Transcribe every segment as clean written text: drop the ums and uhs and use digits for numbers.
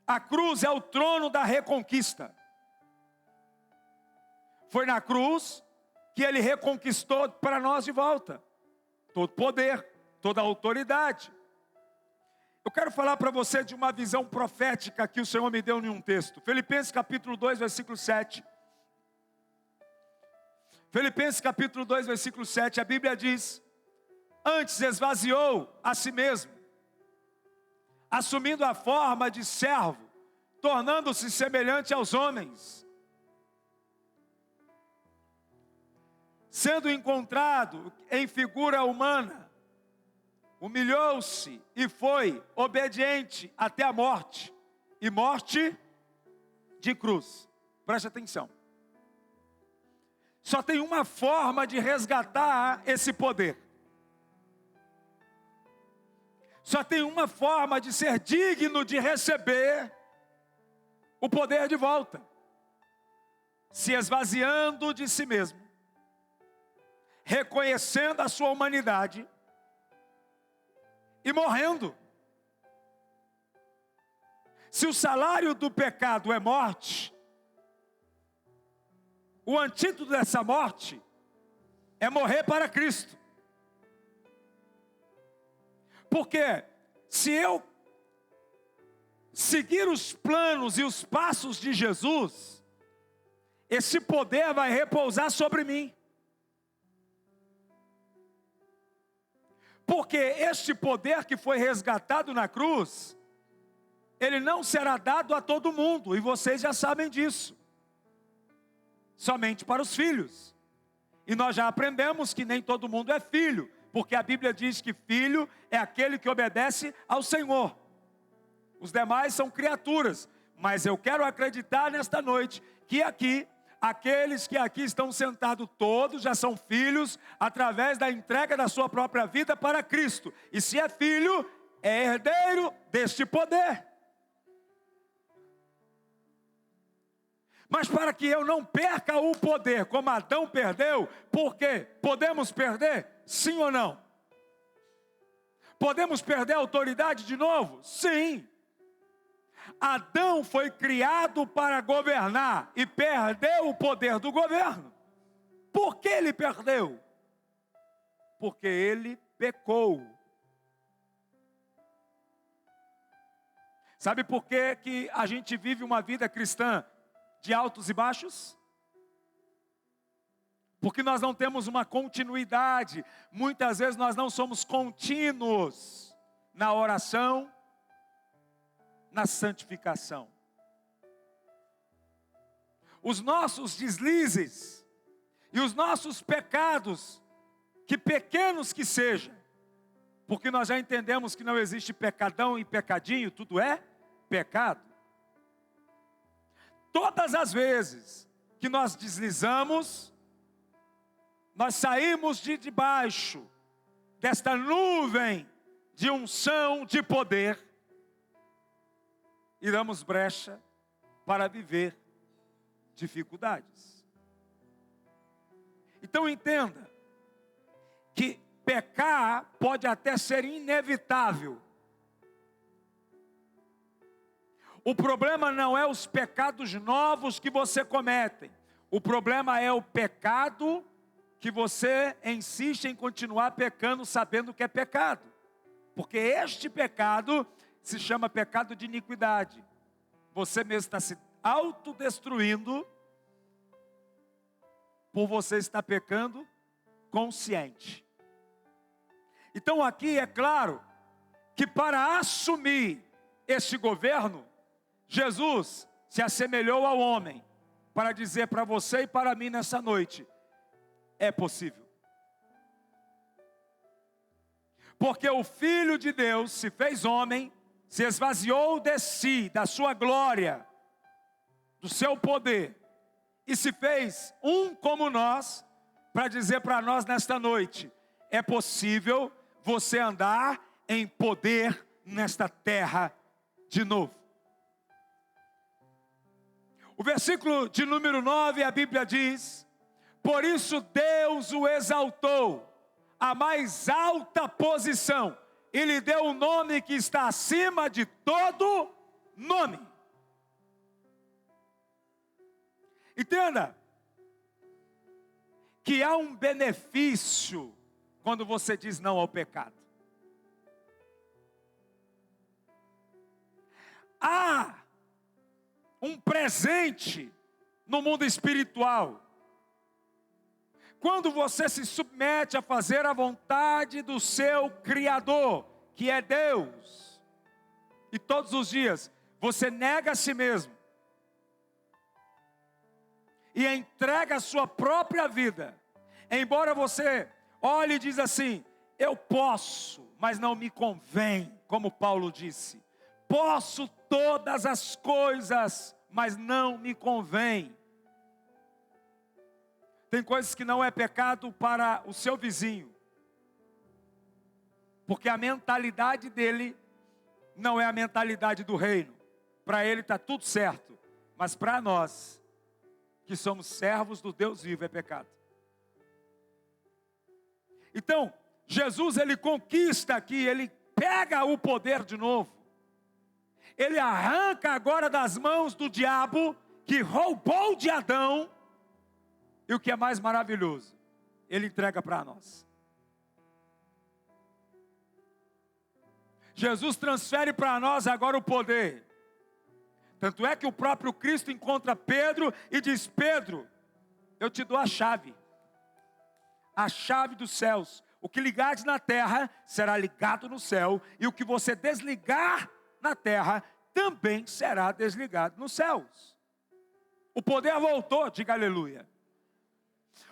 A cruz é o trono da reconquista. Foi na cruz que ele reconquistou para nós de volta todo poder, toda autoridade. Eu quero falar para você de uma visão profética que o Senhor me deu em um texto. Filipenses capítulo 2, versículo 7. Filipenses capítulo 2, versículo 7, a Bíblia diz: antes esvaziou a si mesmo, assumindo a forma de servo, tornando-se semelhante aos homens. Sendo encontrado em figura humana, humilhou-se e foi obediente até a morte, e morte de cruz. Preste atenção. Só tem uma forma de resgatar esse poder. Só tem uma forma de ser digno de receber o poder de volta: se esvaziando de si mesmo, reconhecendo a sua humanidade e morrendo. Se o salário do pecado é morte, o antídoto dessa morte é morrer para Cristo. Porque se eu seguir os planos e os passos de Jesus, esse poder vai repousar sobre mim. Porque este poder que foi resgatado na cruz, ele não será dado a todo mundo, e vocês já sabem disso. Somente para os filhos. E nós já aprendemos que nem todo mundo é filho, porque a Bíblia diz que filho é aquele que obedece ao Senhor. Os demais são criaturas, mas eu quero acreditar nesta noite que aqui, aqueles que aqui estão sentados todos já são filhos através da entrega da sua própria vida para Cristo. E se é filho, é herdeiro deste poder. Mas para que eu não perca o poder como Adão perdeu, porque podemos perder? Sim ou não? Podemos perder a autoridade de novo? Sim. Adão foi criado para governar e perdeu o poder do governo. Por que ele perdeu? Porque ele pecou. Sabe por que a gente vive uma vida cristã de altos e baixos? Porque nós não temos uma continuidade. Muitas vezes nós não somos contínuos na oração, na santificação. Os nossos deslizes e os nossos pecados, que pequenos que sejam, porque nós já entendemos que não existe pecadão e pecadinho, tudo é pecado. Todas as vezes que nós deslizamos, nós saímos de debaixo desta nuvem de unção, de poder, e damos brecha para viver dificuldades. Então entenda que pecar pode até ser inevitável. O problema não é os pecados novos que você comete. O problema é o pecado que você insiste em continuar pecando sabendo que é pecado. Porque este pecado se chama pecado de iniquidade. Você mesmo está se autodestruindo por você estar pecando consciente. Então aqui é claro que para assumir este governo, Jesus se assemelhou ao homem para dizer para você e para mim nessa noite: é possível. Porque o Filho de Deus se fez homem, se esvaziou de si, da sua glória, do seu poder, e se fez um como nós, para dizer para nós nesta noite: é possível você andar em poder nesta terra de novo. O versículo de número 9, a Bíblia diz: por isso Deus o exaltou à mais alta posição, e lhe deu um nome que está acima de todo nome. Entenda que há um benefício quando você diz não ao pecado. Há um presente no mundo espiritual quando você se submete a fazer a vontade do seu Criador, que é Deus, e todos os dias você nega a si mesmo e entrega a sua própria vida, embora você olhe e diz assim: eu posso, mas não me convém, como Paulo disse, posso todas as coisas, mas não me convém. Tem coisas que não é pecado para o seu vizinho, porque a mentalidade dele não é a mentalidade do reino. Para ele está tudo certo, mas para nós, que somos servos do Deus vivo, é pecado. Então, Jesus, ele conquista aqui, ele pega o poder de novo. Ele arranca agora das mãos do diabo, que roubou de Adão. E o que é mais maravilhoso, ele entrega para nós. Jesus transfere para nós agora o poder. Tanto é que o próprio Cristo encontra Pedro e diz: Pedro, eu te dou a chave dos céus. O que ligares na terra será ligado no céu, e o que você desligar na terra também será desligado nos céus. O poder voltou, diga aleluia.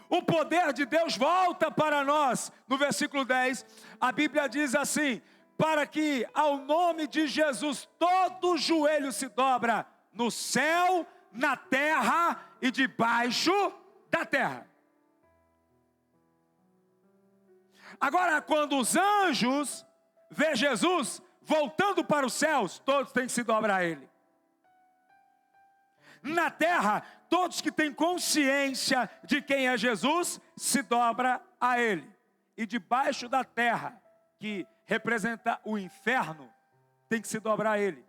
O poder de Deus volta para nós. No versículo 10, a Bíblia diz assim: para que ao nome de Jesus todo joelho se dobra, no céu, na terra e debaixo da terra. Agora, quando os anjos vê Jesus voltando para os céus, todos têm que se dobrar a Ele. Na terra, todos que têm consciência de quem é Jesus, se dobra a Ele. E debaixo da terra, que representa o inferno, tem que se dobrar a Ele.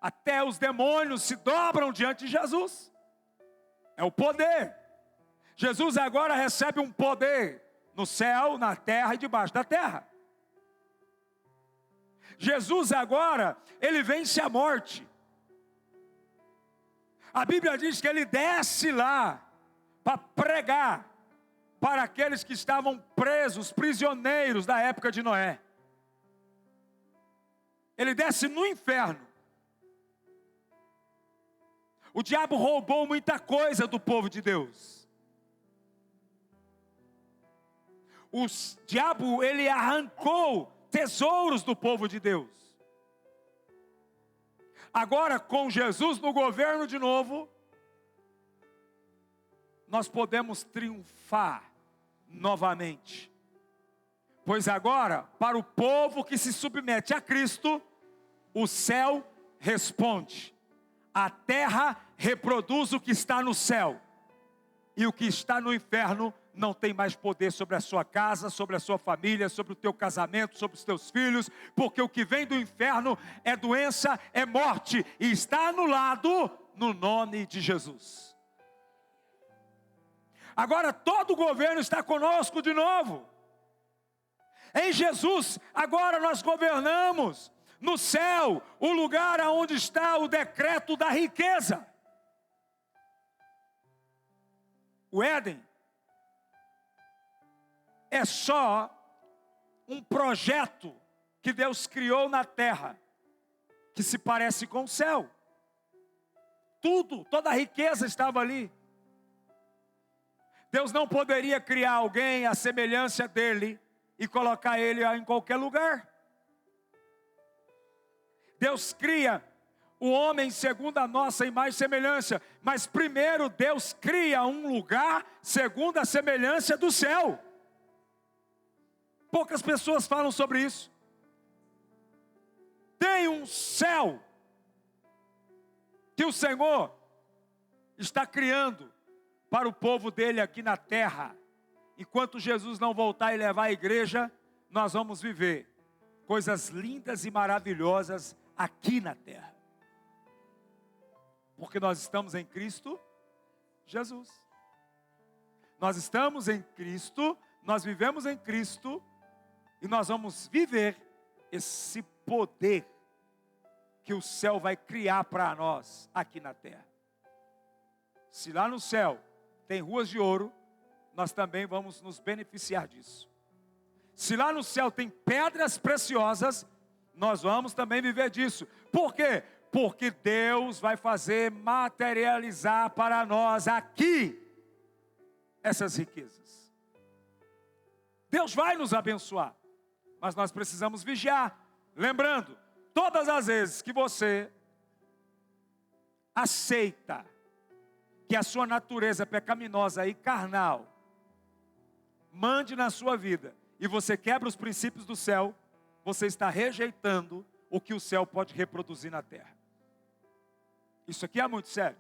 Até os demônios se dobram diante de Jesus. É o poder. Jesus agora recebe um poder no céu, na terra e debaixo da terra. Jesus agora, ele vence a morte. A Bíblia diz que ele desce lá para pregar para aqueles que estavam presos, prisioneiros da época de Noé. Ele desce no inferno. O diabo roubou muita coisa do povo de Deus. O diabo, ele arrancou tesouros do povo de Deus. Agora, com Jesus no governo de novo, nós podemos triunfar novamente. Pois agora, para o povo que se submete a Cristo, o céu responde. A terra reproduz o que está no céu. E o que está no inferno não tem mais poder sobre a sua casa, sobre a sua família, sobre o teu casamento, sobre os teus filhos, porque o que vem do inferno é doença, é morte, e está anulado no nome de Jesus. Agora todo o governo está conosco de novo. Em Jesus, agora nós governamos no céu, o lugar onde está o decreto da riqueza. O Éden é só um projeto que Deus criou na terra, que se parece com o céu. Toda a riqueza estava ali. Deus não poderia criar alguém à semelhança dele e colocar ele em qualquer lugar. Deus cria o homem segundo a nossa imagem e semelhança, mas primeiro Deus cria um lugar segundo a semelhança do céu. Poucas pessoas falam sobre isso. Tem um céu que o Senhor está criando para o povo dele aqui na terra. Enquanto Jesus não voltar e levar a igreja, nós vamos viver coisas lindas e maravilhosas aqui na terra. Porque nós estamos em Cristo Jesus. Nós estamos em Cristo, nós vivemos em Cristo, e nós vamos viver esse poder que o céu vai criar para nós aqui na terra. Se lá no céu tem ruas de ouro, nós também vamos nos beneficiar disso. Se lá no céu tem pedras preciosas, nós vamos também viver disso. Por quê? Porque Deus vai fazer materializar para nós aqui essas riquezas. Deus vai nos abençoar, mas nós precisamos vigiar. Lembrando, todas as vezes que você aceita que a sua natureza pecaminosa e carnal mande na sua vida, e você quebra os princípios do céu, você está rejeitando o que o céu pode reproduzir na terra. Isso aqui é muito sério.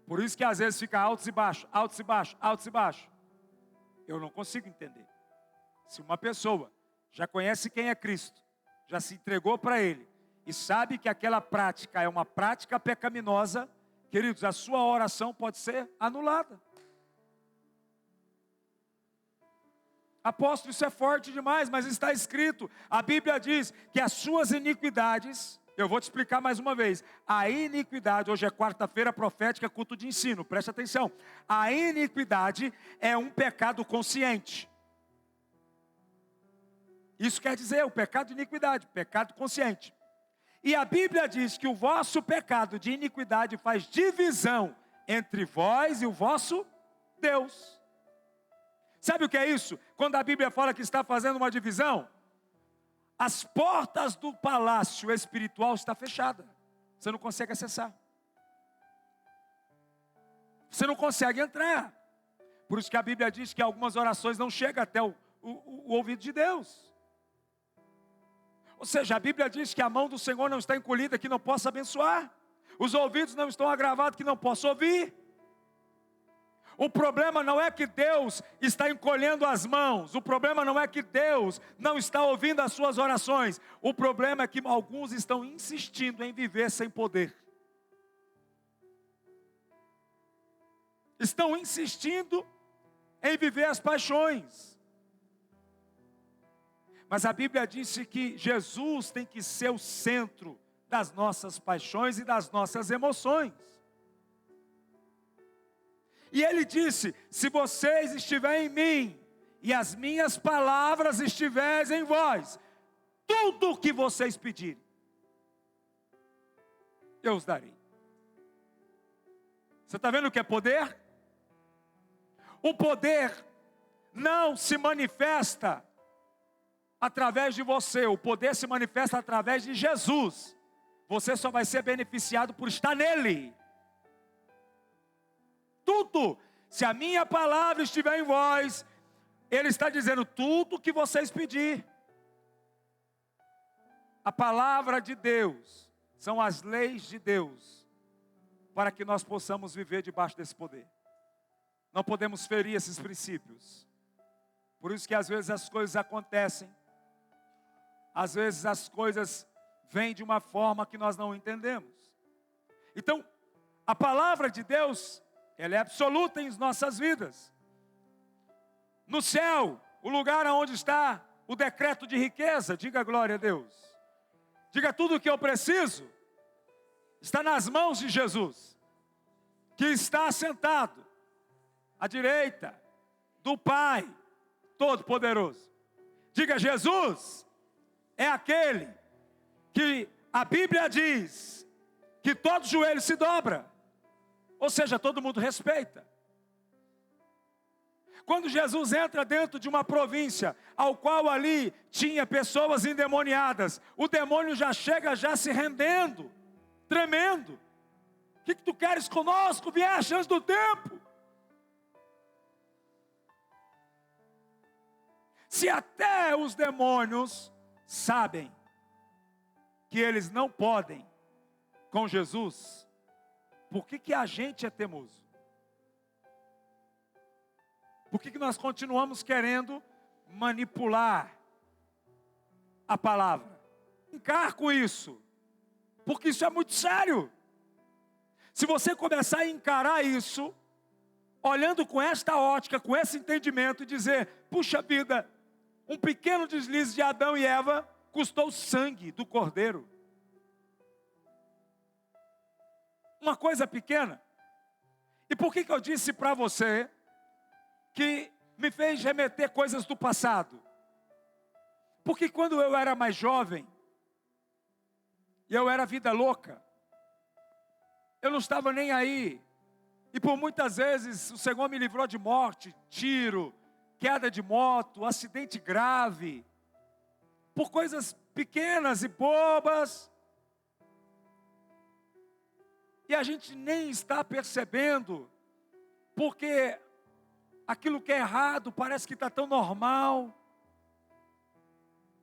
Por isso que às vezes fica altos e baixos, altos e baixos, altos e baixos. Eu não consigo entender. Se uma pessoa já conhece quem é Cristo, já se entregou para Ele, e sabe que aquela prática é uma prática pecaminosa, queridos, a sua oração pode ser anulada. Apóstolo, isso é forte demais, mas está escrito. A Bíblia diz que as suas iniquidades, eu vou te explicar mais uma vez. A iniquidade, hoje é quarta-feira profética, culto de ensino, preste atenção. A iniquidade é um pecado consciente. Isso quer dizer o pecado de iniquidade, pecado consciente. E a Bíblia diz que o vosso pecado de iniquidade faz divisão entre vós e o vosso Deus. Sabe o que é isso? Quando a Bíblia fala que está fazendo uma divisão, as portas do palácio espiritual estão fechadas. Você não consegue acessar. Você não consegue entrar. Por isso que a Bíblia diz que algumas orações não chegam até o ouvido de Deus. Ou seja, a Bíblia diz que a mão do Senhor não está encolhida que não possa abençoar. Os ouvidos não estão agravados que não possa ouvir. O problema não é que Deus está encolhendo as mãos. O problema não é que Deus não está ouvindo as suas orações. O problema é que alguns estão insistindo em viver sem poder. Estão insistindo em viver as paixões. Mas a Bíblia disse que Jesus tem que ser o centro das nossas paixões e das nossas emoções. E ele disse: se vocês estiverem em mim, e as minhas palavras estiverem em vós, tudo o que vocês pedirem, eu os darei. Você está vendo o que é poder? O poder não se manifesta através de você, o poder se manifesta através de Jesus. Você só vai ser beneficiado por estar nele. Tudo, se a minha palavra estiver em vós, ele está dizendo tudo o que vocês pedir. A palavra de Deus são as leis de Deus, para que nós possamos viver debaixo desse poder. Não podemos ferir esses princípios. Por isso que às vezes as coisas acontecem, às vezes as coisas vêm de uma forma que nós não entendemos. Então, a palavra de Deus, ela é absoluta em nossas vidas. No céu, o lugar onde está o decreto de riqueza, diga glória a Deus. Diga tudo o que eu preciso, está nas mãos de Jesus, que está sentado à direita do Pai Todo-Poderoso. Diga: Jesus é aquele que a Bíblia diz que todo joelho se dobra. Ou seja, todo mundo respeita. Quando Jesus entra dentro de uma província, ao qual ali tinha pessoas endemoniadas, o demônio já chega já se rendendo, tremendo. O que tu queres conosco? Vieste antes do tempo. Se até os demônios sabem que eles não podem com Jesus, por que a gente é teimoso? Por que nós continuamos querendo manipular a palavra? Brincar com isso, porque isso é muito sério. Se você começar a encarar isso, olhando com esta ótica, com esse entendimento, e dizer: puxa vida, um pequeno deslize de Adão e Eva custou o sangue do cordeiro. Uma coisa pequena. E por que eu disse para você que me fez remeter coisas do passado? Porque quando eu era mais jovem, e eu era vida louca, eu não estava nem aí. E por muitas vezes o Senhor me livrou de morte, tiro, queda de moto, acidente grave, por coisas pequenas e bobas. E a gente nem está percebendo, porque aquilo que é errado parece que está tão normal.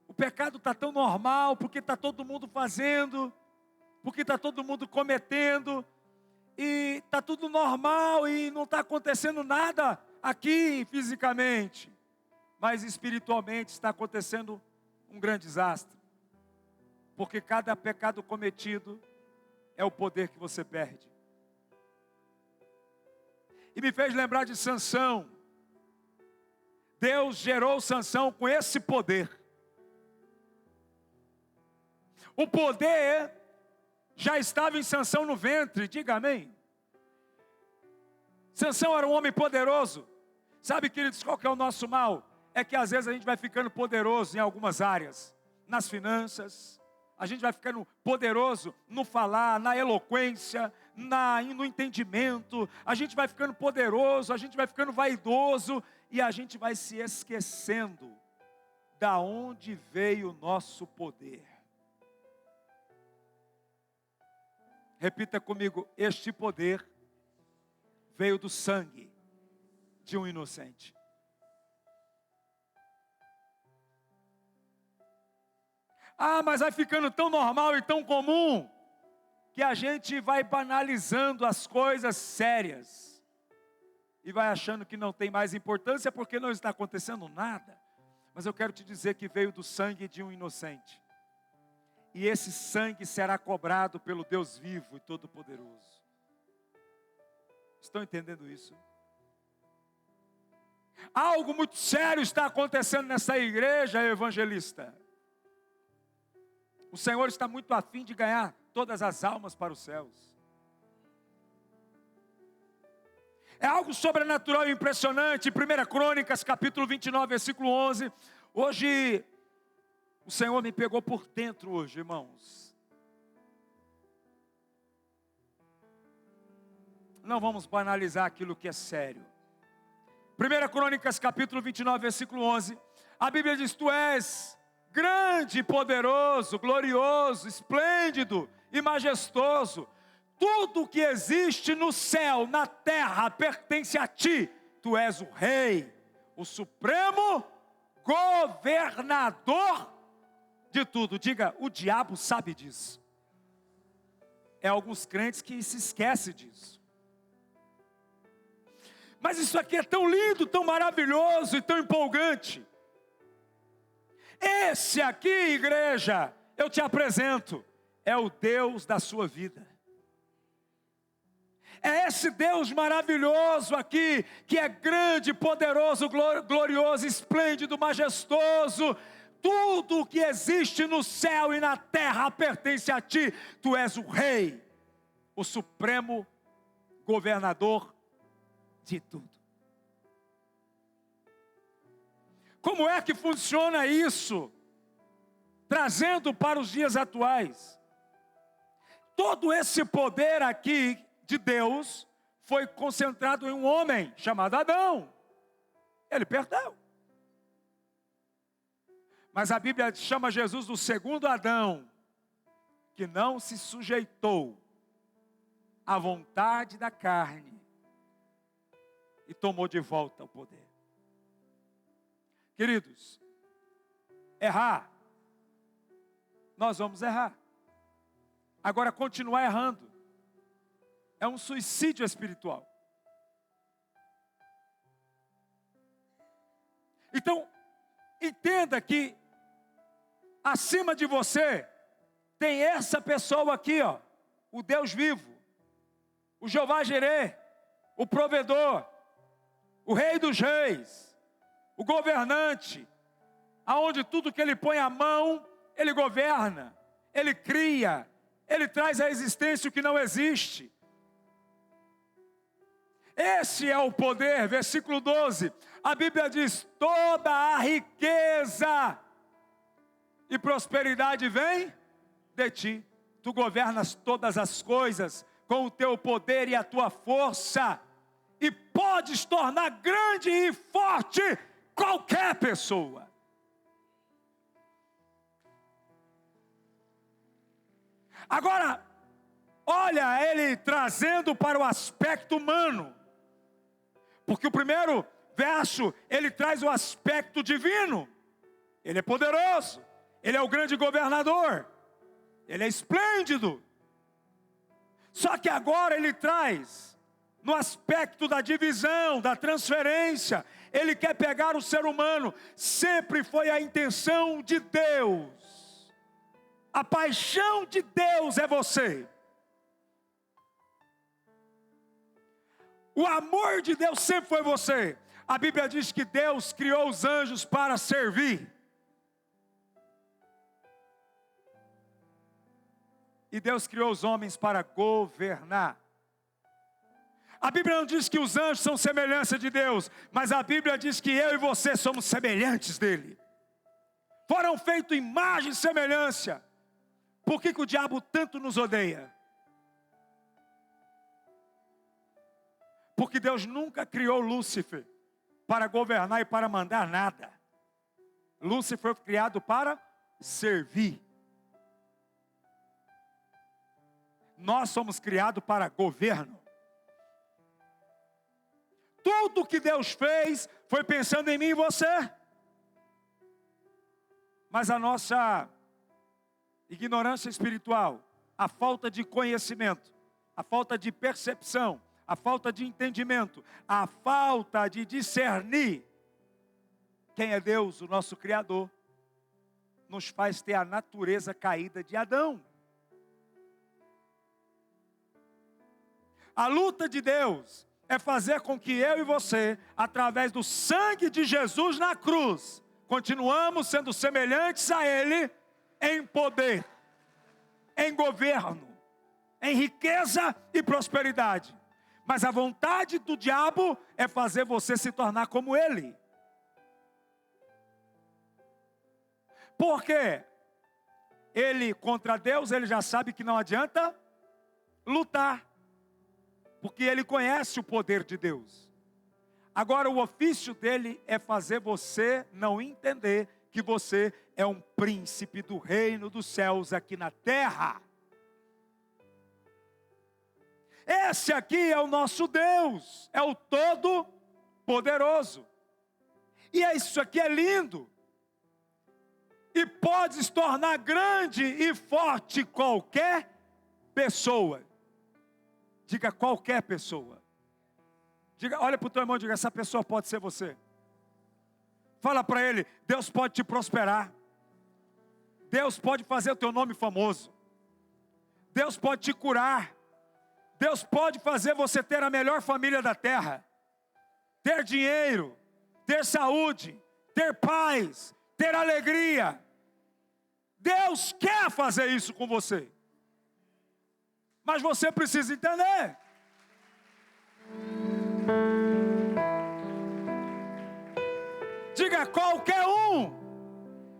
O pecado está tão normal, porque está todo mundo fazendo, porque está todo mundo cometendo, e está tudo normal e não está acontecendo nada aqui fisicamente, mas espiritualmente está acontecendo um grande desastre, porque cada pecado cometido é o poder que você perde. E me fez lembrar de Sansão. Deus gerou Sansão com esse poder. O poder já estava em Sansão no ventre, diga amém. Sansão era um homem poderoso. Sabe, queridos, qual que é o nosso mal? É que às vezes a gente vai ficando poderoso em algumas áreas. Nas finanças, a gente vai ficando poderoso no falar, na eloquência, no entendimento. A gente vai ficando poderoso, a gente vai ficando vaidoso, e a gente vai se esquecendo da onde veio o nosso poder. Repita comigo: este poder veio do sangue de um inocente. Ah, mas vai ficando tão normal e tão comum, que a gente vai banalizando as coisas sérias, e vai achando que não tem mais importância, porque não está acontecendo nada. Mas eu quero te dizer que veio do sangue de um inocente. E esse sangue será cobrado pelo Deus vivo e todo-poderoso. Estão entendendo isso? Algo muito sério está acontecendo nessa igreja, evangelista. O Senhor está muito afim de ganhar todas as almas para os céus. É algo sobrenatural e impressionante. 1 Crônicas, capítulo 29, versículo 11. Hoje, o Senhor me pegou por dentro hoje, irmãos. Não vamos banalizar aquilo que é sério. 1 Crônicas, capítulo 29, versículo 11. A Bíblia diz: tu és grande, poderoso, glorioso, esplêndido e majestoso. Tudo que existe no céu, na terra, pertence a ti. Tu és o rei, o supremo governador de tudo. Diga: o diabo sabe disso. É alguns crentes que se esquecem disso. Mas isso aqui é tão lindo, tão maravilhoso e tão empolgante. Esse aqui, igreja, eu te apresento, é o Deus da sua vida. É esse Deus maravilhoso aqui, que é grande, poderoso, glorioso, esplêndido, majestoso. Tudo o que existe no céu e na terra pertence a ti. Tu és o rei, o supremo governador de tudo. Como é que funciona isso? Trazendo para os dias atuais. Todo esse poder aqui de Deus foi concentrado em um homem chamado Adão. Ele perdeu. Mas a Bíblia chama Jesus do segundo Adão, que não se sujeitou à vontade da carne e tomou de volta o poder. Queridos, errar, nós vamos errar. Agora, continuar errando é um suicídio espiritual. Então, entenda que acima de você tem essa pessoa aqui, ó, o Deus vivo, o Jeová Jireh, o provedor, o Rei dos Reis, o governante, aonde tudo que Ele põe a mão, Ele governa, Ele cria, Ele traz à existência o que não existe. Esse é o poder, versículo 12, a Bíblia diz, toda a riqueza e prosperidade vem de ti. Tu governas todas as coisas com o teu poder e a tua força, e podes tornar grande e forte qualquer pessoa. Agora, olha ele trazendo para o aspecto humano, porque o primeiro verso, ele traz o aspecto divino. Ele é poderoso, ele é o grande governador, ele é esplêndido. Só que agora ele traz, no aspecto da divisão, da transferência, ele quer pegar o ser humano. Sempre foi a intenção de Deus, a paixão de Deus é você. O amor de Deus sempre foi você. A Bíblia diz que Deus criou os anjos para servir. E Deus criou os homens para governar. A Bíblia não diz que os anjos são semelhança de Deus, mas a Bíblia diz que eu e você somos semelhantes dele. Foram feitos imagem e semelhança. Por que o diabo tanto nos odeia? Porque Deus nunca criou Lúcifer para governar e para mandar nada. Lúcifer foi criado para servir. Nós somos criados para governo. Tudo que Deus fez foi pensando em mim e você. Mas a nossa ignorância espiritual, a falta de conhecimento, a falta de percepção, a falta de entendimento, a falta de discernir quem é Deus, o nosso Criador, nos faz ter a natureza caída de Adão. A luta de Deus é fazer com que eu e você, através do sangue de Jesus na cruz, continuamos sendo semelhantes a Ele em poder, em governo, em riqueza e prosperidade. Mas a vontade do diabo é fazer você se tornar como ele. Por quê? Ele contra Deus, ele já sabe que não adianta lutar. Porque ele conhece o poder de Deus. Agora o ofício dele é fazer você não entender que você é um príncipe do reino dos céus aqui na terra. Esse aqui é o nosso Deus, é o Todo-Poderoso. E isso aqui é lindo. E pode se tornar grande e forte qualquer pessoa. Diga qualquer pessoa. Diga, olha para o teu irmão e diga, essa pessoa pode ser você. Fala para ele, Deus pode te prosperar. Deus pode fazer o teu nome famoso. Deus pode te curar. Deus pode fazer você ter a melhor família da terra. Ter dinheiro, ter saúde, ter paz, ter alegria. Deus quer fazer isso com você. Mas você precisa entender. Diga qualquer um,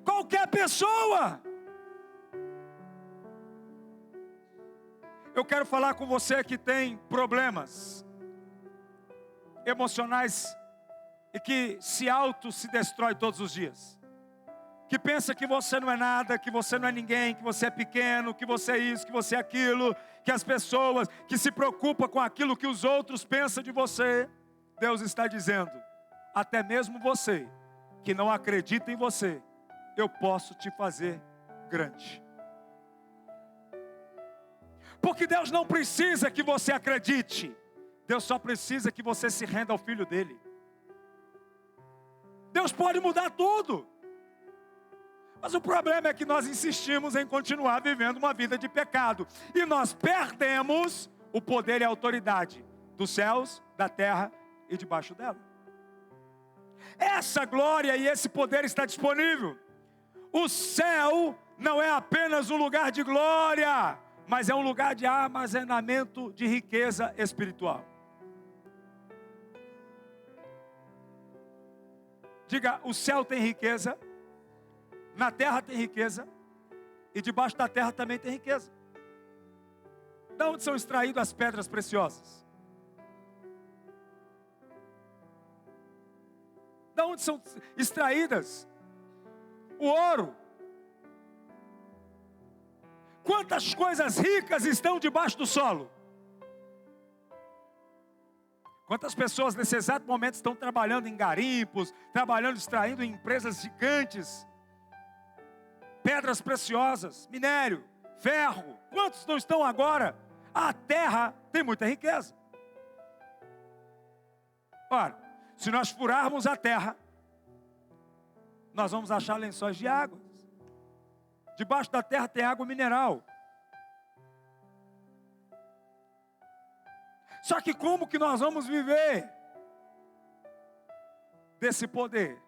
qualquer pessoa. Eu quero falar com você que tem problemas emocionais e que se destrói todos os dias. Que pensa que você não é nada, que você não é ninguém, que você é pequeno, que você é isso, que você é aquilo, que as pessoas que se preocupam com aquilo que os outros pensam de você. Deus está dizendo, até mesmo você, que não acredita em você, eu posso te fazer grande. Porque Deus não precisa que você acredite, Deus só precisa que você se renda ao Filho dele. Deus pode mudar tudo. Mas o problema é que nós insistimos em continuar vivendo uma vida de pecado. E nós perdemos o poder e a autoridade dos céus, da terra e debaixo dela. Essa glória e esse poder está disponível. O céu não é apenas um lugar de glória, mas é um lugar de armazenamento de riqueza espiritual. Diga, o céu tem riqueza, na terra tem riqueza, e debaixo da terra também tem riqueza. De onde são extraídas as pedras preciosas? De onde são extraídas o ouro? Quantas coisas ricas estão debaixo do solo? Quantas pessoas nesse exato momento estão trabalhando em garimpos, trabalhando, extraindo em empresas gigantes, pedras preciosas, minério, ferro. Quantos não estão agora? A terra tem muita riqueza. Ora, se nós furarmos a terra, nós vamos achar lençóis de água. Debaixo da terra tem água mineral. Só que como que nós vamos viver desse poder?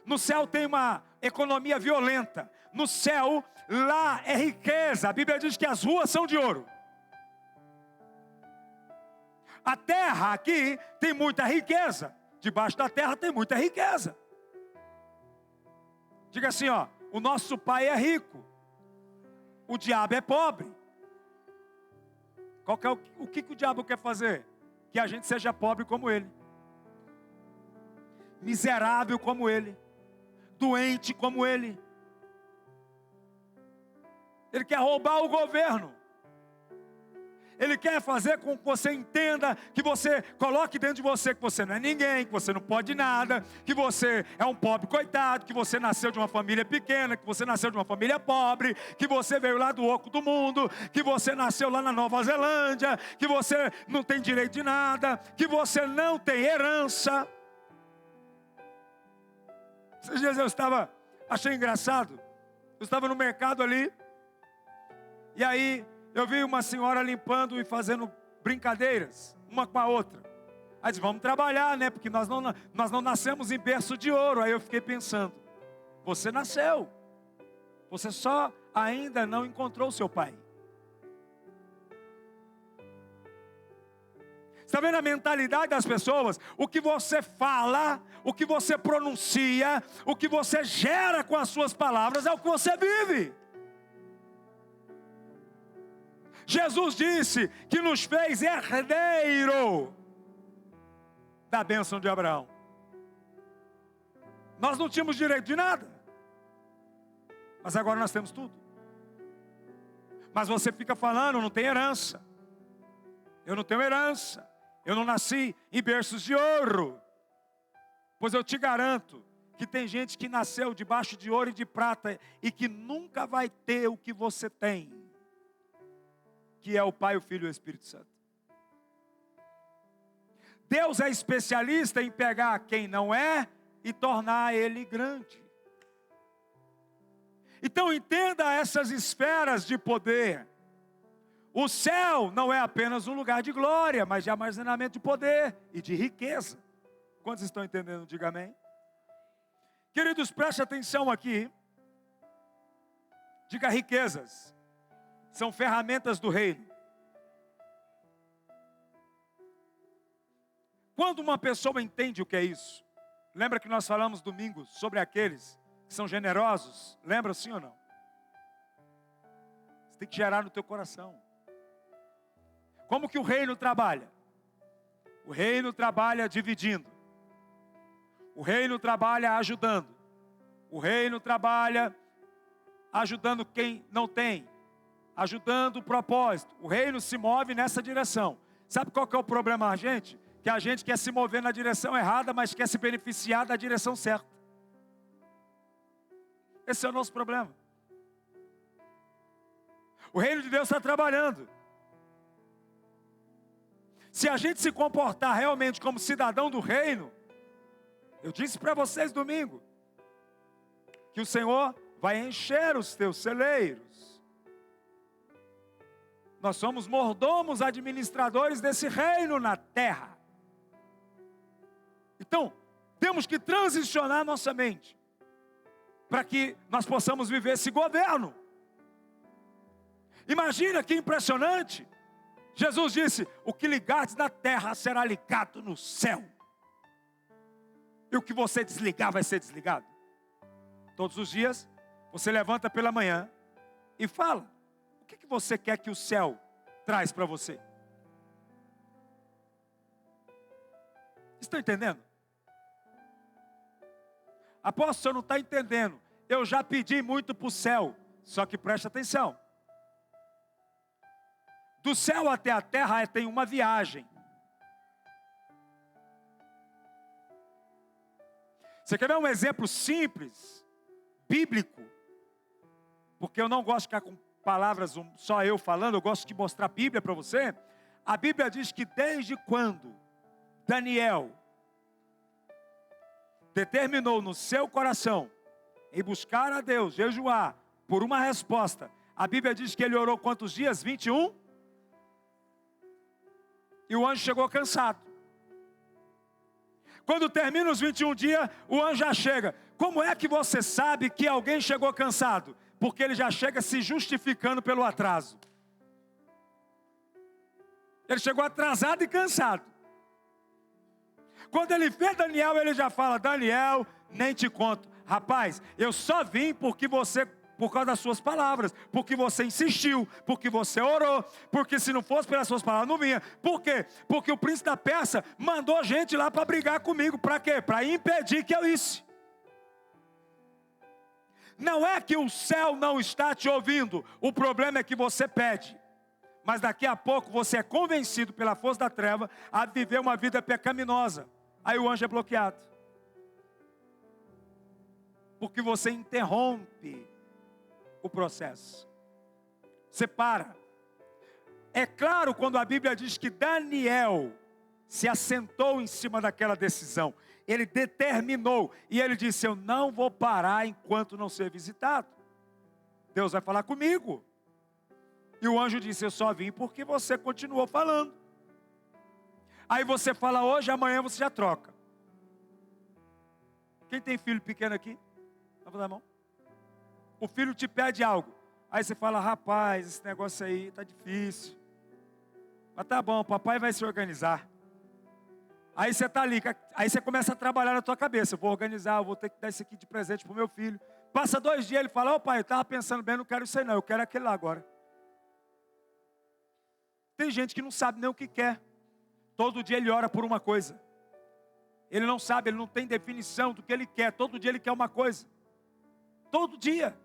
No céu tem uma economia violenta. No céu, lá é riqueza. A Bíblia diz que as ruas são de ouro. A terra aqui tem muita riqueza. Debaixo da terra tem muita riqueza. Diga assim, ó, o nosso pai é rico. O diabo é pobre. O que o diabo quer fazer? Que a gente seja pobre como ele. Miserável como ele. Doente como ele. Ele quer roubar o governo. Ele quer fazer com que você entenda, que você coloque dentro de você que você não é ninguém, que você não pode nada, que você é um pobre coitado, que você nasceu de uma família pequena, que você nasceu de uma família pobre, que você veio lá do oco do mundo, que você nasceu lá na Nova Zelândia, que você não tem direito de nada, que você não tem herança. Esses dias achei engraçado, eu estava no mercado ali, e aí eu vi uma senhora limpando e fazendo brincadeiras, uma com a outra. Aí disse, vamos trabalhar, né? Porque nós não nascemos em berço de ouro. Aí eu fiquei pensando, você nasceu. Você só ainda não encontrou o seu pai. Está vendo a mentalidade das pessoas? O que você fala, o que você pronuncia, o que você gera com as suas palavras é o que você vive. Jesus disse que nos fez herdeiro da bênção de Abraão. Nós não tínhamos direito de nada, mas agora nós temos tudo. Mas você fica falando, não tem herança. Eu não tenho herança. Eu não nasci em berços de ouro. Pois eu te garanto que tem gente que nasceu debaixo de ouro e de prata e que nunca vai ter o que você tem, que é o Pai, o Filho e o Espírito Santo. Deus é especialista em pegar quem não é e tornar ele grande. Então entenda essas esferas de poder. O céu não é apenas um lugar de glória, mas de armazenamento de poder e de riqueza. Quantos estão entendendo? Diga amém. Queridos, preste atenção aqui. Diga riquezas. São ferramentas do reino. Quando uma pessoa entende o que é isso, lembra que nós falamos domingo sobre aqueles que são generosos? Lembra sim ou não? Você tem que gerar no teu coração. Como que o reino trabalha? O reino trabalha dividindo. O reino trabalha ajudando. O reino trabalha ajudando quem não tem. Ajudando o propósito. O reino se move nessa direção. Sabe qual que é o problema, gente? Que a gente quer se mover na direção errada, mas quer se beneficiar da direção certa. Esse é o nosso problema. O reino de Deus está trabalhando. Se a gente se comportar realmente como cidadão do reino, eu disse para vocês domingo, que o Senhor vai encher os teus celeiros. Nós somos mordomos, administradores desse reino na terra. Então, temos que transicionar nossa mente para que nós possamos viver esse governo. Imagina que impressionante. Jesus disse: o que ligares na terra será ligado no céu. E o que você desligar vai ser desligado. Todos os dias, você levanta pela manhã e fala: o que você quer que o céu traz para você? Estão entendendo? Apóstolo, você não está entendendo. Eu já pedi muito para o céu. Só que preste atenção. Do céu até a terra tem uma viagem. Você quer ver um exemplo simples, bíblico? Porque eu não gosto de ficar com palavras só eu falando, eu gosto de mostrar a Bíblia para você. A Bíblia diz que desde quando Daniel determinou no seu coração em buscar a Deus, jejuar por uma resposta, a Bíblia diz que ele orou quantos dias? 21? E o anjo chegou cansado. Quando termina os 21 dias, o anjo já chega. Como é que você sabe que alguém chegou cansado? Porque ele já chega se justificando pelo atraso. Ele chegou atrasado e cansado. Quando ele vê Daniel, ele já fala: Daniel, nem te conto. Rapaz, eu só vim por causa das suas palavras, porque você insistiu, porque você orou, porque se não fosse pelas suas palavras não vinha. Por quê? Porque o príncipe da Pérsia mandou gente lá para brigar comigo. Para quê? Para impedir que eu isse. Não é que o céu não está te ouvindo, o problema é que você pede. Mas daqui a pouco você é convencido pela força da treva a viver uma vida pecaminosa. Aí o anjo é bloqueado. Porque você interrompe o processo. Você para. É claro quando a Bíblia diz que Daniel se assentou em cima daquela decisão. Ele determinou. E ele disse: eu não vou parar enquanto não ser visitado. Deus vai falar comigo. E o anjo disse: eu só vim porque você continuou falando. Aí você fala hoje, amanhã você já troca. Quem tem filho pequeno aqui? Levanta a mão. O filho te pede algo. Aí você fala: rapaz, esse negócio aí está difícil. Mas tá bom, papai vai se organizar. Aí você está ali, aí você começa a trabalhar na tua cabeça. Eu vou organizar, eu vou ter que dar isso aqui de presente para o meu filho. Passa 2 dias, ele fala: ô pai, eu estava pensando bem, não quero isso aí não, eu quero aquele lá agora. Tem gente que não sabe nem o que quer. Todo dia ele ora por uma coisa. Ele não sabe, ele não tem definição do que ele quer. Todo dia ele quer uma coisa. Todo dia.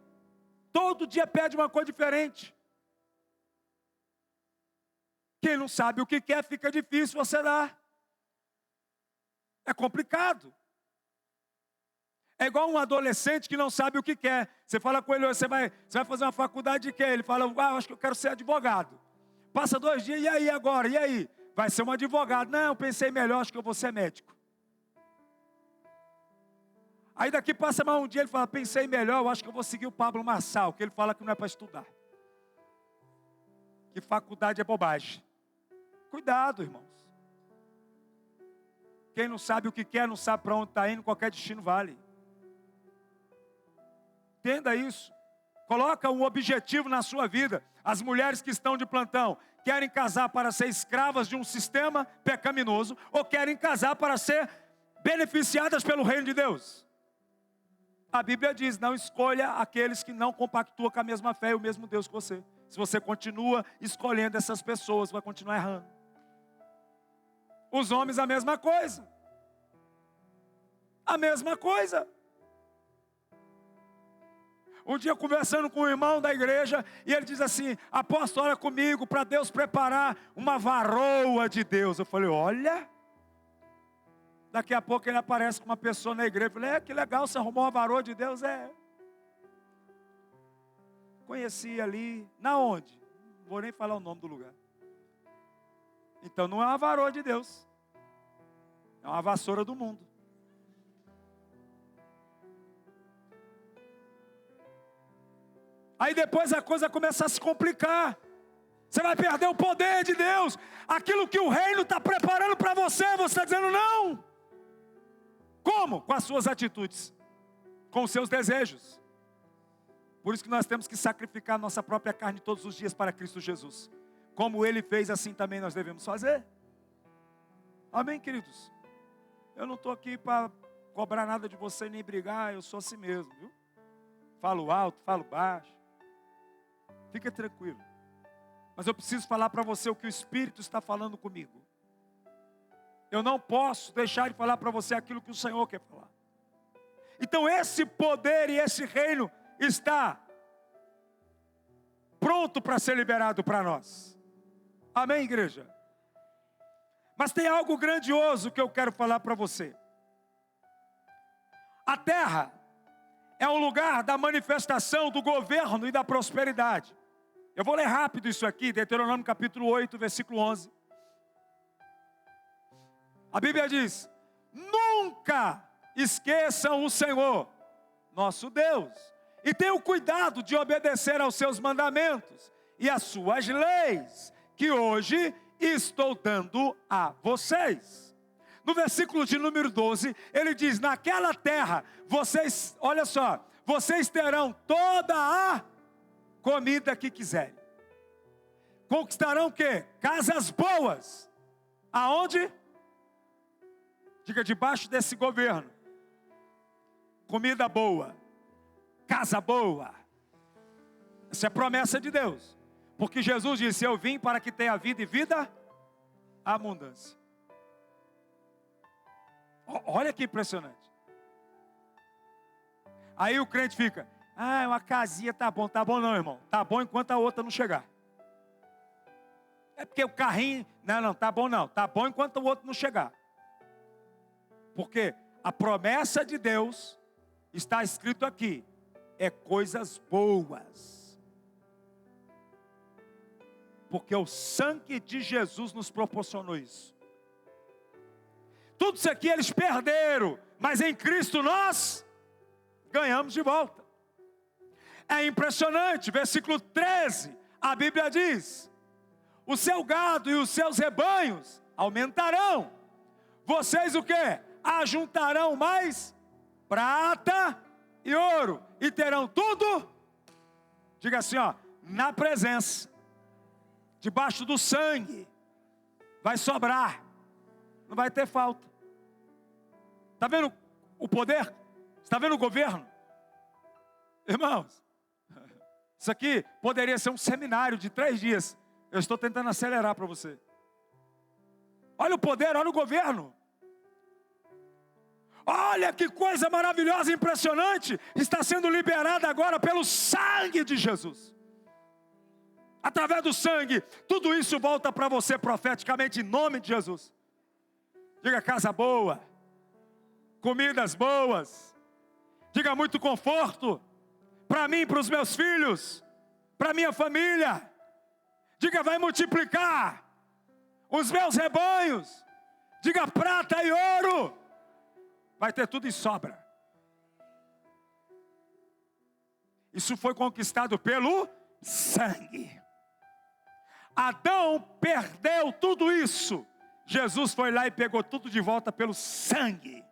Todo dia pede uma coisa diferente. Quem não sabe o que quer, fica difícil você dar. É complicado. É igual um adolescente que não sabe o que quer. Você fala com ele: você vai fazer uma faculdade de quê? Ele fala: acho que eu quero ser advogado. Passa 2 dias, e aí agora? E aí? Vai ser um advogado. Não, eu pensei melhor, acho que eu vou ser médico. Aí daqui passa mais um dia, ele fala: pensei melhor, eu acho que eu vou seguir o Pablo Marçal, que ele fala que não é para estudar. Que faculdade é bobagem. Cuidado, irmãos. Quem não sabe o que quer, não sabe para onde está indo, qualquer destino vale. Entenda isso. Coloca um objetivo na sua vida. As mulheres que estão de plantão querem casar para ser escravas de um sistema pecaminoso ou querem casar para ser beneficiadas pelo reino de Deus. A Bíblia diz: não escolha aqueles que não compactuam com a mesma fé e o mesmo Deus que você. Se você continua escolhendo essas pessoas, vai continuar errando. Os homens a mesma coisa. A mesma coisa. Um dia conversando com um irmão da igreja, e ele diz assim: apóstolo, ora comigo para Deus preparar uma varoa de Deus. Eu falei: olha. Daqui a pouco ele aparece com uma pessoa na igreja. Eu falei: que legal, você arrumou uma varoa de Deus? Conheci ali. Na onde? Não vou nem falar o nome do lugar. Então não é uma varoa de Deus. É uma vassoura do mundo. Aí depois a coisa começa a se complicar. Você vai perder o poder de Deus. Aquilo que o reino está preparando para você, você está dizendo não. Como? Com as suas atitudes, com os seus desejos. Por isso que nós temos que sacrificar nossa própria carne todos os dias para Cristo Jesus. Como Ele fez, assim também nós devemos fazer. Amém, queridos? Eu não estou aqui para cobrar nada de você, nem brigar, eu sou assim mesmo, viu? Falo alto, falo baixo. Fica tranquilo. Mas eu preciso falar para você o que o Espírito está falando comigo. Eu não posso deixar de falar para você aquilo que o Senhor quer falar. Então esse poder e esse reino está pronto para ser liberado para nós. Amém, igreja? Mas tem algo grandioso que eu quero falar para você. A terra é um lugar da manifestação do governo e da prosperidade. Eu vou ler rápido isso aqui, Deuteronômio capítulo 8, versículo 11. A Bíblia diz: nunca esqueçam o Senhor, nosso Deus, e tenham cuidado de obedecer aos seus mandamentos e às suas leis, que hoje estou dando a vocês. No versículo de número 12, ele diz: naquela terra, vocês, olha só, vocês terão toda a comida que quiserem. Conquistarão o quê? Casas boas. Aonde? Diga, debaixo desse governo. Comida boa. Casa boa. Essa é a promessa de Deus. Porque Jesus disse: eu vim para que tenha vida e vida abundância. Olha que impressionante. Aí o crente fica: ah, uma casinha tá bom. Tá bom não, irmão. Tá bom enquanto a outra não chegar. É porque o carrinho, não, tá bom não. Tá bom enquanto o outro não chegar. Porque a promessa de Deus está escrito aqui, é coisas boas. Porque o sangue de Jesus nos proporcionou isso. Tudo isso aqui eles perderam, mas em Cristo nós ganhamos de volta. É impressionante, versículo 13, a Bíblia diz: o seu gado e os seus rebanhos aumentarão. Vocês o quê? Ajuntarão mais prata e ouro, e terão tudo, diga assim, ó, na presença, debaixo do sangue, vai sobrar, não vai ter falta. Está vendo o poder? Está vendo o governo? Irmãos, isso aqui poderia ser um seminário de 3 dias. Eu estou tentando acelerar para você. Olha o poder, olha o governo. Olha que coisa maravilhosa, impressionante. Está sendo liberada agora pelo sangue de Jesus. Através do sangue, tudo isso volta para você profeticamente em nome de Jesus. Diga: casa boa, comidas boas. Diga: muito conforto para mim, para os meus filhos, para minha família. Diga: vai multiplicar os meus rebanhos. Diga: prata e ouro. Vai ter tudo em sobra. Isso foi conquistado pelo sangue. Adão perdeu tudo isso. Jesus foi lá e pegou tudo de volta pelo sangue.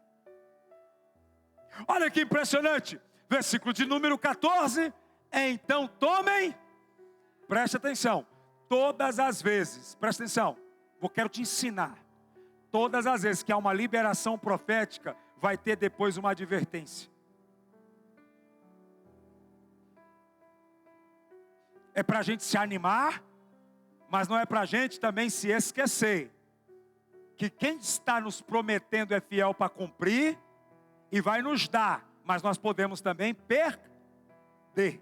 Olha que impressionante. Versículo de número 14. Então tomem, preste atenção, todas as vezes, presta atenção, eu quero te ensinar. Todas as vezes que há uma liberação profética, vai ter depois uma advertência. É para a gente se animar, mas não é para a gente também se esquecer que quem está nos prometendo é fiel para cumprir e vai nos dar, mas nós podemos também perder.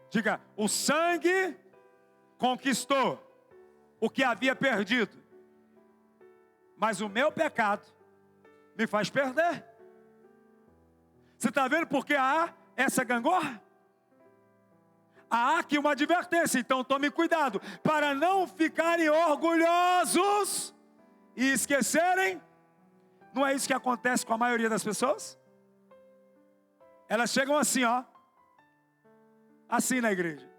Diga: o sangue conquistou o que havia perdido, mas o meu pecado me faz perder. Você está vendo por que há essa gangorra? Há aqui uma advertência, então tome cuidado, para não ficarem orgulhosos e esquecerem. Não é isso que acontece com a maioria das pessoas? Elas chegam assim, ó, assim na igreja.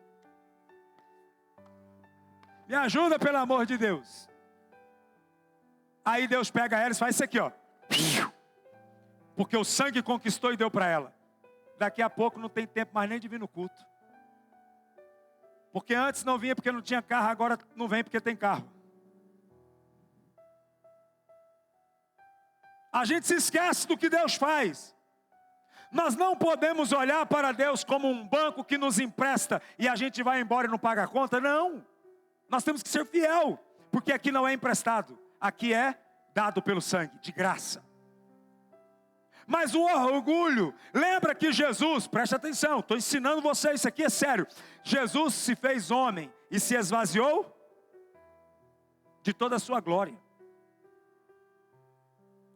Me ajuda, pelo amor de Deus. Aí Deus pega ela e faz isso aqui, ó. Porque o sangue conquistou e deu para ela. Daqui a pouco não tem tempo mais nem de vir no culto. Porque antes não vinha porque não tinha carro, agora não vem porque tem carro. A gente se esquece do que Deus faz. Nós não podemos olhar para Deus como um banco que nos empresta e a gente vai embora e não paga a conta. Não. Nós temos que ser fiel, porque aqui não é emprestado. Aqui é dado pelo sangue, de graça. Mas o orgulho, lembra que Jesus, preste atenção, estou ensinando você, isso aqui é sério. Jesus se fez homem e se esvaziou de toda a sua glória.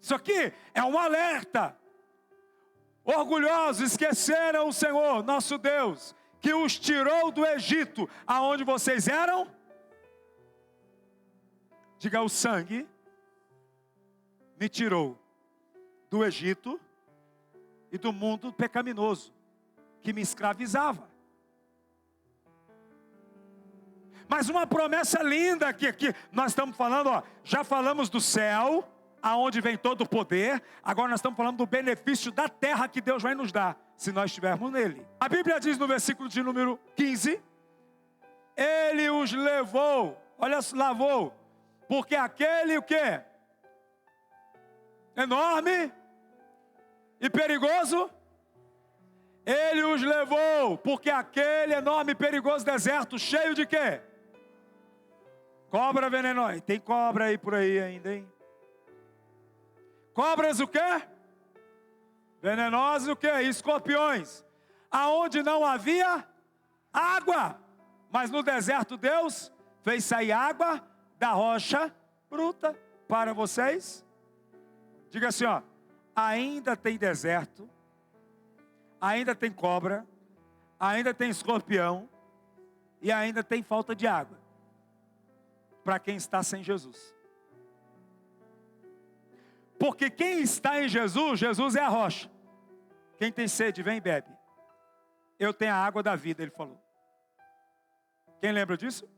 Isso aqui é um alerta. Orgulhosos esqueceram o Senhor, nosso Deus, que os tirou do Egito, aonde vocês eram? Diga, o sangue me tirou do Egito e do mundo pecaminoso que me escravizava. Mas uma promessa linda que aqui nós estamos falando, ó, já falamos do céu, aonde vem todo o poder. Agora nós estamos falando do benefício da terra que Deus vai nos dar, se nós estivermos nele. A Bíblia diz no versículo de número 15, Ele os levou, olha, lavou, porque aquele o quê? Enorme e perigoso, Ele os levou, porque aquele enorme e perigoso deserto, cheio de quê? Cobra venenosa. Tem cobra aí por aí ainda, hein? Cobras o quê? Venenosas o quê? Escorpiões. Aonde não havia água. Mas no deserto Deus fez sair água da rocha bruta para vocês. Diga assim, ó. Ainda tem deserto. Ainda tem cobra. Ainda tem escorpião. E ainda tem falta de água. Para quem está sem Jesus. Porque quem está em Jesus, Jesus é a rocha. Quem tem sede, vem e bebe. Eu tenho a água da vida, ele falou. Quem lembra disso?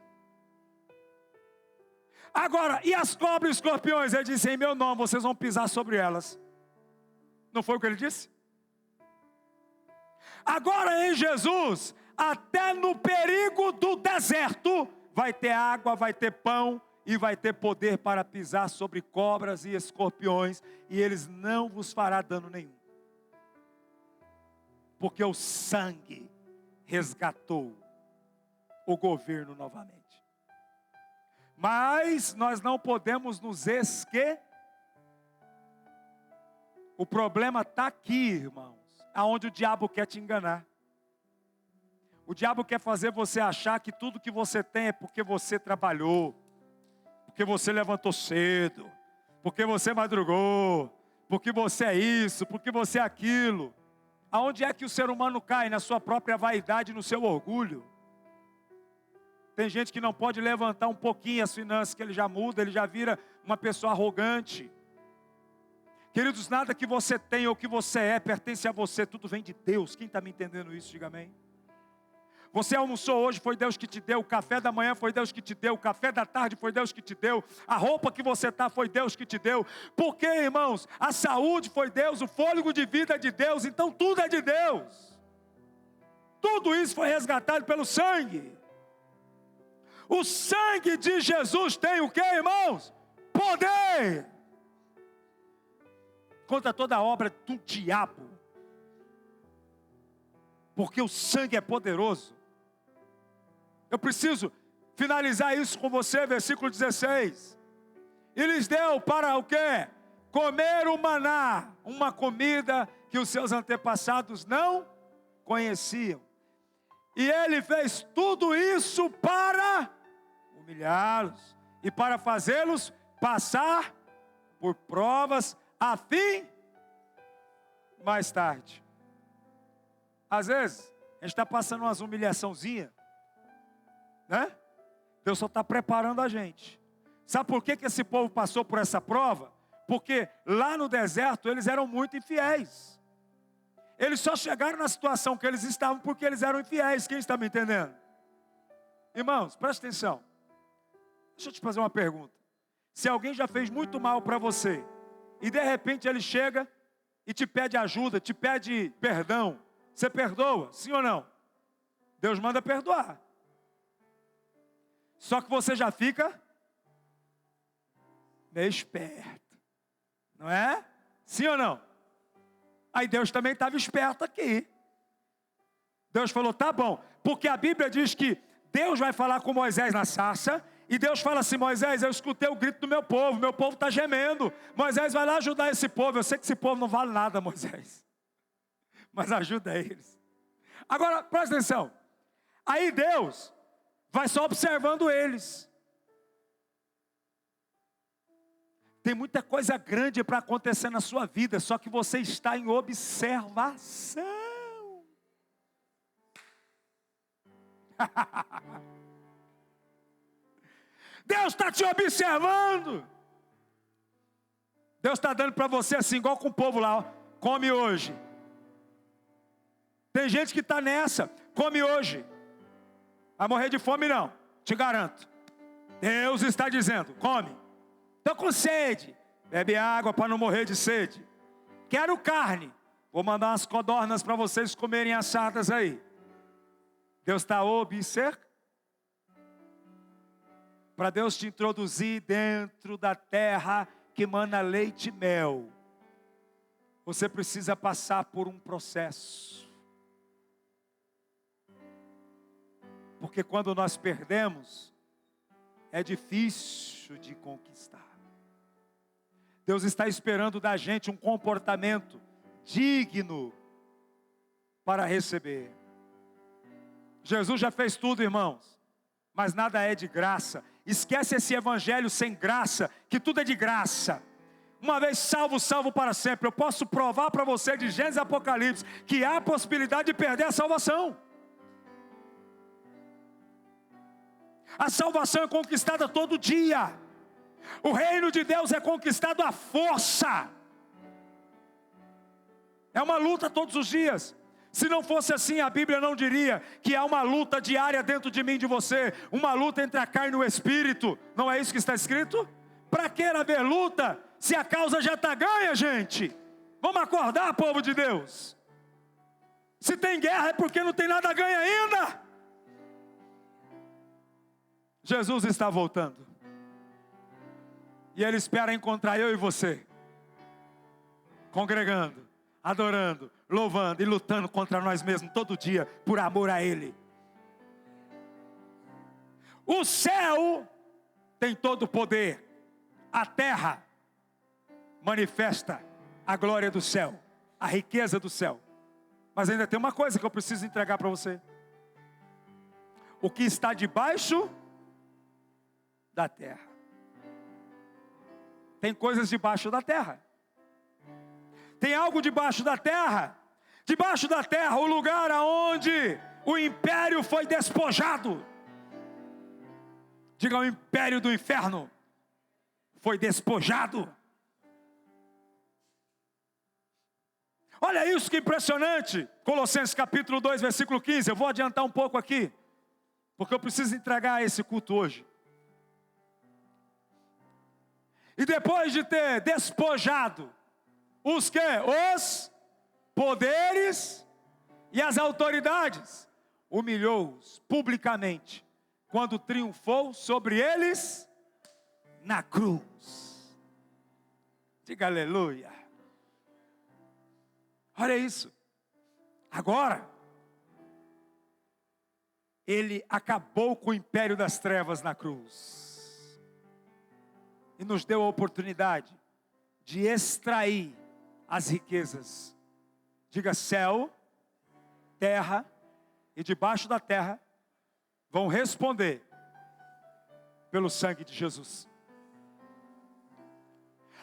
Agora, e as cobras e escorpiões? Ele disse, em meu nome, vocês vão pisar sobre elas. Não foi o que ele disse? Agora em Jesus, até no perigo do deserto, vai ter água, vai ter pão, e vai ter poder para pisar sobre cobras e escorpiões, e eles não vos fará dano nenhum. Porque o sangue resgatou o governo novamente. Mas nós não podemos nos esquecer. O problema está aqui, irmãos, aonde o diabo quer te enganar. O diabo quer fazer você achar que tudo que você tem é porque você trabalhou, porque você levantou cedo, porque você madrugou, porque você é isso, porque você é aquilo. Aonde é que o ser humano cai? Na sua própria vaidade, no seu orgulho. Tem gente que não pode levantar um pouquinho as finanças, que ele já muda, ele já vira uma pessoa arrogante. Queridos, nada que você tem ou que você é pertence a você, tudo vem de Deus. Quem está me entendendo isso, diga amém. Você almoçou hoje, foi Deus que te deu. O café da manhã foi Deus que te deu. O café da tarde foi Deus que te deu. A roupa que você está foi Deus que te deu. Porque, irmãos, a saúde foi Deus, o fôlego de vida é de Deus. Então tudo é de Deus. Tudo isso foi resgatado pelo sangue. O sangue de Jesus tem o que, irmãos? Poder. Contra toda a obra do diabo. Porque o sangue é poderoso. Eu preciso finalizar isso com você, versículo 16. E lhes deu para o quê? Comer o maná, uma comida que os seus antepassados não conheciam. E ele fez tudo isso para humilhá-los e para fazê-los passar por provas a fim mais tarde. Às vezes, a gente está passando umas humilhaçãozinhas, né? Deus só está preparando a gente. Sabe por que esse povo passou por essa prova? Porque lá no deserto eles eram muito infiéis. Eles só chegaram na situação que eles estavam porque eles eram infiéis. Quem está me entendendo? Irmãos, presta atenção. Deixa eu te fazer uma pergunta. Se alguém já fez muito mal para você, e de repente ele chega e te pede ajuda, te pede perdão, você perdoa, sim ou não? Deus manda perdoar. Só que você já fica meio esperto, não é? Sim ou não? Aí Deus também estava esperto aqui. Deus falou, tá bom, porque a Bíblia diz que Deus vai falar com Moisés na sarça, e Deus fala assim, Moisés, eu escutei o grito do meu povo está gemendo, Moisés vai lá ajudar esse povo, eu sei que esse povo não vale nada, Moisés, mas ajuda eles. Agora, presta atenção, aí Deus vai só observando eles. Tem muita coisa grande para acontecer na sua vida, só que você está em observação. Deus está te observando. Deus está dando para você assim, igual com o povo lá, ó, come hoje. Tem gente que está nessa, come hoje. Vai morrer de fome não, te garanto. Deus está dizendo, come. Estou com sede, bebe água para não morrer de sede. Quero carne, vou mandar umas codornas para vocês comerem assadas aí. Deus está observando. Para Deus te introduzir dentro da terra que mana leite e mel, você precisa passar por um processo. Porque quando nós perdemos, é difícil de conquistar. Deus está esperando da gente um comportamento digno para receber. Jesus já fez tudo, irmãos, mas nada é de graça. Esquece esse evangelho sem graça, que tudo é de graça. Uma vez salvo, salvo para sempre. Eu posso provar para você de Gênesis e Apocalipse que há a possibilidade de perder a salvação. A salvação é conquistada todo dia. O reino de Deus é conquistado à força. É uma luta todos os dias. Se não fosse assim, a Bíblia não diria que há uma luta diária dentro de mim e de você. Uma luta entre a carne e o espírito. Não é isso que está escrito? Para que haver luta, se a causa já está ganha, gente? Vamos acordar, povo de Deus. Se tem guerra é porque não tem nada ganha ainda. Jesus está voltando. E Ele espera encontrar eu e você, congregando, adorando, louvando e lutando contra nós mesmos todo dia, por amor a Ele. O céu tem todo o poder. A terra manifesta a glória do céu, a riqueza do céu. Mas ainda tem uma coisa que eu preciso entregar para você. O que está debaixo da terra. Tem coisas debaixo da terra. Tem algo debaixo da terra. Debaixo da terra, o lugar aonde o império foi despojado. Diga, o império do inferno foi despojado. Olha isso que impressionante. Colossenses capítulo 2, versículo 15. Eu vou adiantar um pouco aqui, porque eu preciso entregar esse culto hoje. E depois de ter despojado os que? Os poderes e as autoridades, humilhou-os publicamente, quando triunfou sobre eles na cruz. Diga aleluia. Olha isso. Agora, Ele acabou com o império das trevas na cruz. E nos deu a oportunidade de extrair as riquezas. Diga, céu, terra e debaixo da terra vão responder pelo sangue de Jesus.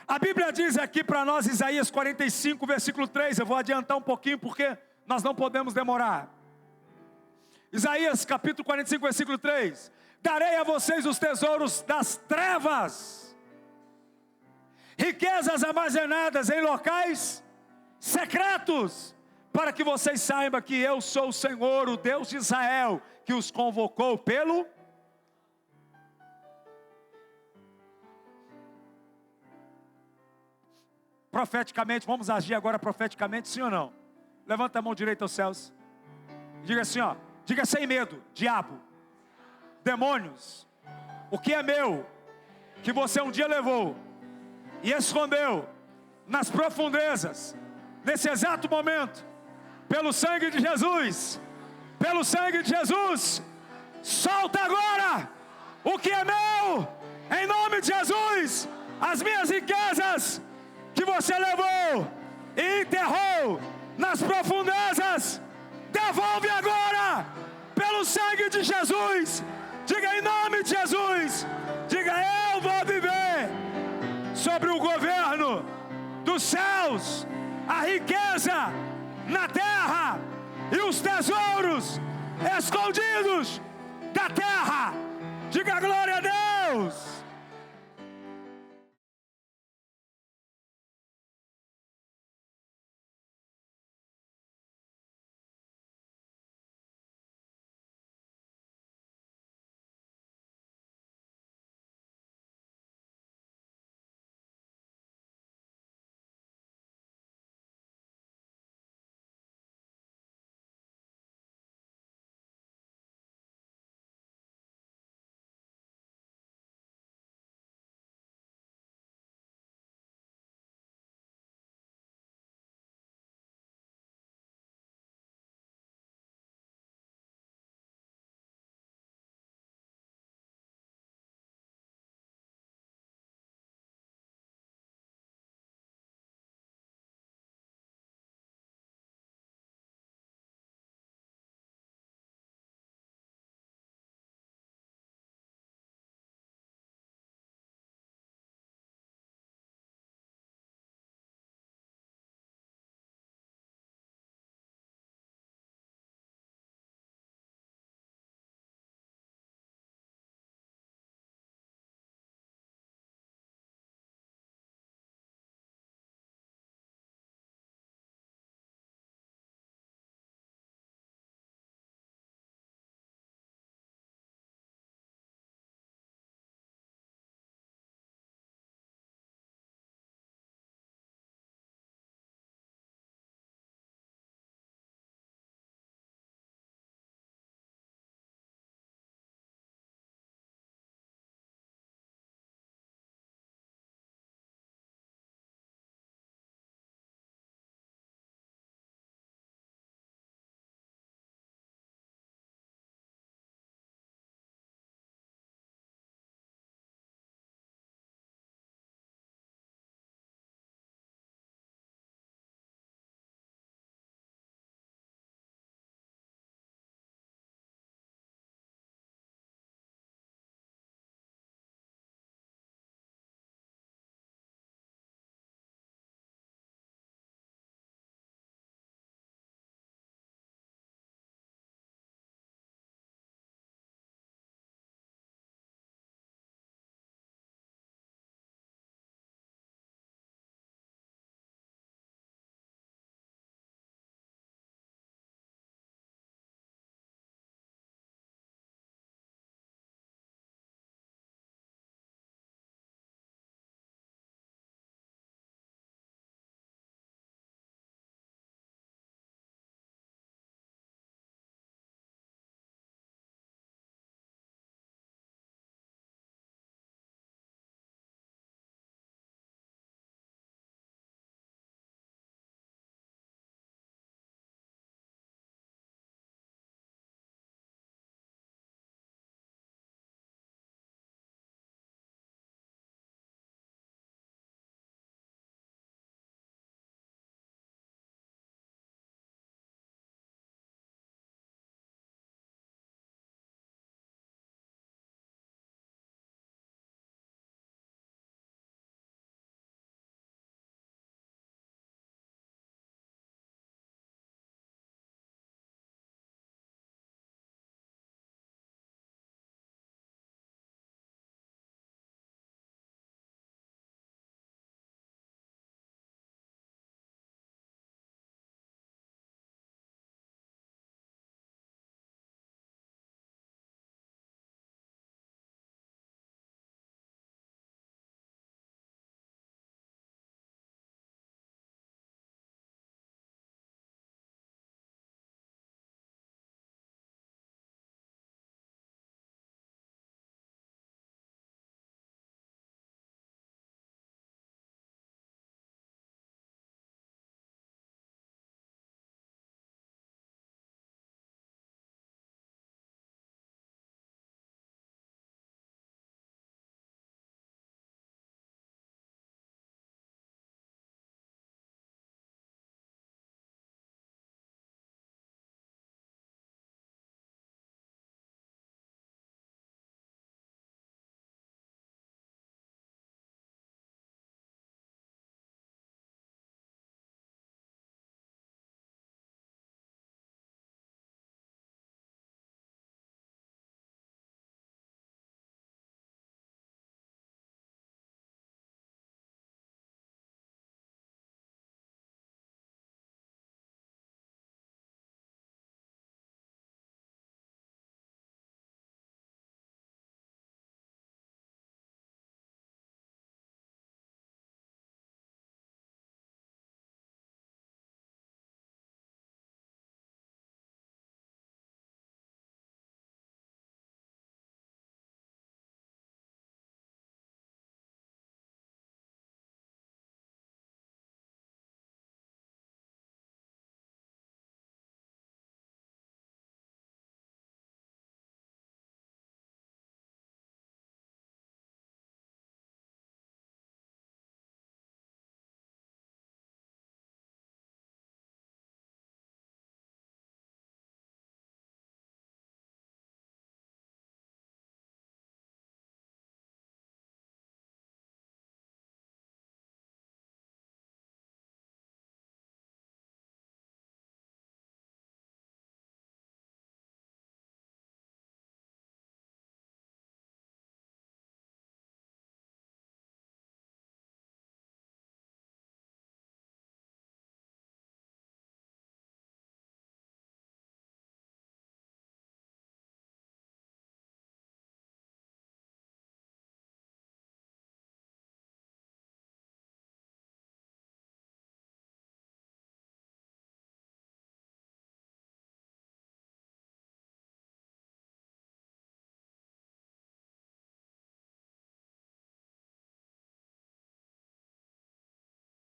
A Bíblia diz aqui para nós, Isaías 45, versículo 3, eu vou adiantar um pouquinho porque nós não podemos demorar. Isaías capítulo 45, versículo 3: darei a vocês os tesouros das trevas, riquezas armazenadas em locais secretos, para que vocês saibam que eu sou o Senhor, o Deus de Israel, que os convocou pelo... profeticamente, vamos agir agora profeticamente, sim ou não? Levanta a mão direita aos céus. Diga assim, ó. Diga sem medo: diabo, demônios, o que é meu, que você um dia levou e escondeu nas profundezas, nesse exato momento, pelo sangue de Jesus, pelo sangue de Jesus, solta agora o que é meu, em nome de Jesus. As minhas riquezas que você levou e enterrou nas profundezas, devolve agora, pelo sangue de Jesus. Diga em nome de Jesus. Diga: eu vou viver sobre o governo dos céus, a riqueza na terra e os tesouros escondidos da terra. Diga